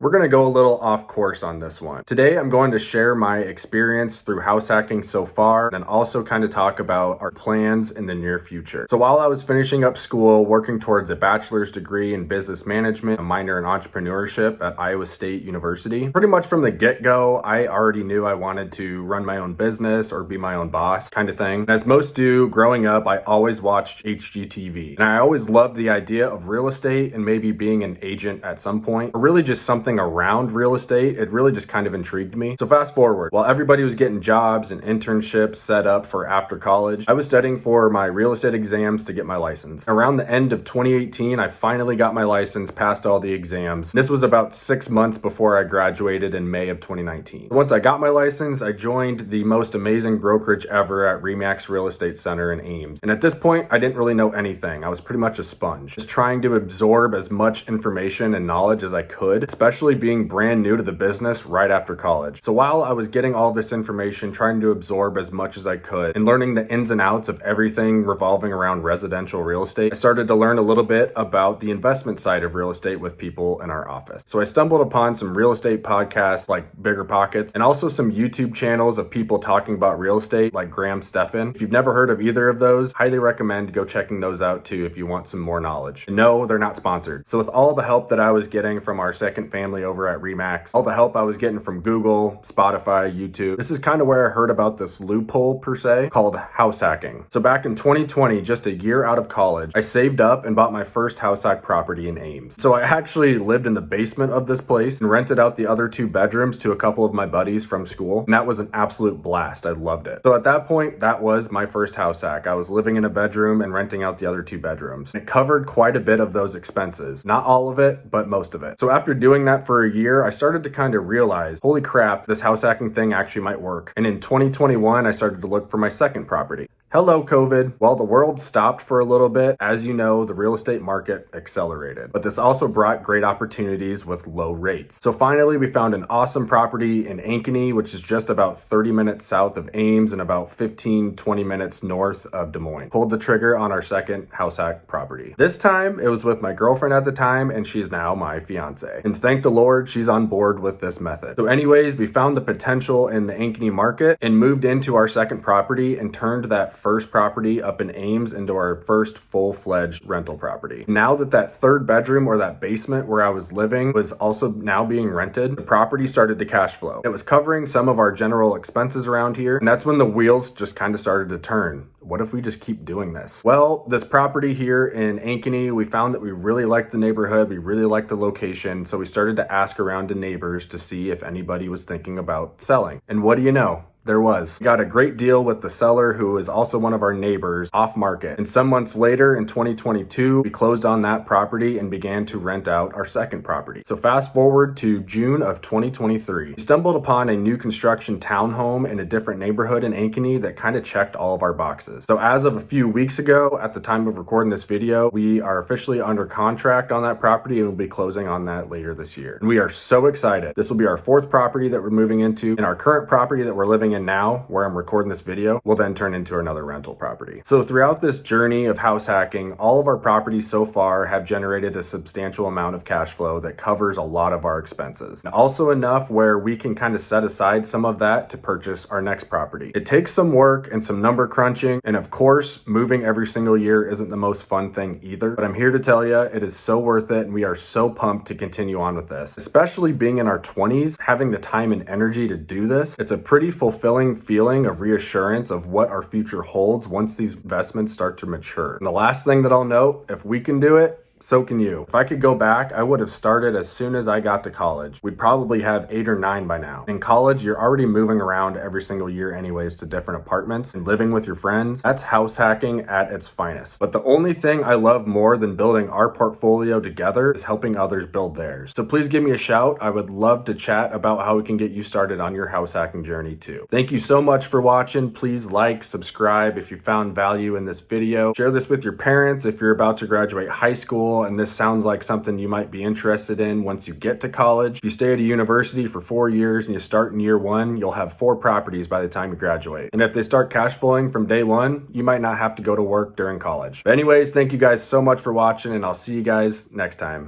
We're going to go a little off course on this one. Today, I'm going to share my experience through house hacking so far, and also kind of talk about our plans in the near future. So while I was finishing up school, working towards a bachelor's degree in business management, a minor in entrepreneurship at Iowa State University, pretty much from the get-go, I already knew I wanted to run my own business or be my own boss kind of thing. And as most do, growing up, I always watched HGTV. And I always loved the idea of real estate and maybe being an agent at some point, or really just something around real estate. It really just kind of intrigued me. So fast forward, while everybody was getting jobs and internships set up for after college, I was studying for my real estate exams to get my license. Around the end of 2018, I finally got my license, passed all the exams. This was about 6 months before I graduated in May of 2019. Once I got my license, I joined the most amazing brokerage ever at REMAX Real Estate Center in Ames. And at this point, I didn't really know anything. I was pretty much a sponge, just trying to absorb as much information and knowledge as I could, especially being brand new to the business right after college. So while I was getting all this information, trying to absorb as much as I could, and learning the ins and outs of everything revolving around residential real estate, I started to learn a little bit about the investment side of real estate with people in our office. So I stumbled upon some real estate podcasts like Bigger Pockets, and also some YouTube channels of people talking about real estate like Graham Stephan. If you've never heard of either of those, highly recommend go checking those out too if you want some more knowledge. And no, they're not sponsored. So with all the help that I was getting from our second family over at REMAX, all the help I was getting from Google, Spotify, YouTube, this is kind of where I heard about this loophole per se called house hacking. So back in 2020, just a year out of college, I saved up and bought my first house hack property in Ames. So I actually lived in the basement of this place and rented out the other 2 bedrooms to a couple of my buddies from school. And that was an absolute blast. I loved it. So at that point, that was my first house hack. I was living in a bedroom and renting out the other 2 bedrooms. It covered quite a bit of those expenses. Not all of it, but most of it. So after doing that for a year, I started to kind of realize, holy crap, this house hacking thing actually might work. And in 2021, I started to look for my second property. Hello, COVID. While the world stopped for a little bit, as you know, the real estate market accelerated. But this also brought great opportunities with low rates. So finally, we found an awesome property in Ankeny, which is just about 30 minutes south of Ames and about 15-20 minutes north of Des Moines. Pulled the trigger on our second house hack property. This time, it was with my girlfriend at the time, and she's now my fiance. And thank the Lord, she's on board with this method. So anyways, we found the potential in the Ankeny market and moved into our second property and turned that first property up in Ames into our first full-fledged rental property. Now that third bedroom or that basement where I was living was also now being rented, the property started to cash flow. It was covering some of our general expenses around here, and that's when the wheels just kind of started to turn. What if we just keep doing this? Well, this property here in Ankeny, we found that we really liked the neighborhood, we really liked the location, so we started to ask around to neighbors to see if anybody was thinking about selling. And what do you know? There was. We got a great deal with the seller, who is also one of our neighbors, off market. And some months later in 2022, we closed on that property and began to rent out our second property. So fast forward to June of 2023. We stumbled upon a new construction townhome in a different neighborhood in Ankeny that kind of checked all of our boxes. So as of a few weeks ago, at the time of recording this video, we are officially under contract on that property and we'll be closing on that later this year. And we are so excited. This will be our 4th property that we're moving into, and our current property that we're living in now, where I'm recording this video, will then turn into another rental property. So throughout this journey of house hacking, all of our properties so far have generated a substantial amount of cash flow that covers a lot of our expenses. And also enough where we can kind of set aside some of that to purchase our next property. It takes some work and some number crunching, and of course, moving every single year isn't the most fun thing either, but I'm here to tell you, it is so worth it, and we are so pumped to continue on with this. Especially being in our 20s, having the time and energy to do this, it's a pretty fulfilling feeling of reassurance of what our future holds once these investments start to mature. And the last thing that I'll note, if we can do it, so can you. If I could go back, I would have started as soon as I got to college. We'd probably have 8 or 9 by now. In college, you're already moving around every single year anyways to different apartments and living with your friends. That's house hacking at its finest. But the only thing I love more than building our portfolio together is helping others build theirs. So please give me a shout. I would love to chat about how we can get you started on your house hacking journey too. Thank you so much for watching. Please like, subscribe if you found value in this video. Share this with your parents if you're about to graduate high school and this sounds like something you might be interested in once you get to college. If you stay at a university for 4 years and you start in year 1, you'll have 4 properties by the time you graduate. And if they start cash flowing from day 1, you might not have to go to work during college. But anyways, thank you guys so much for watching, and I'll see you guys next time.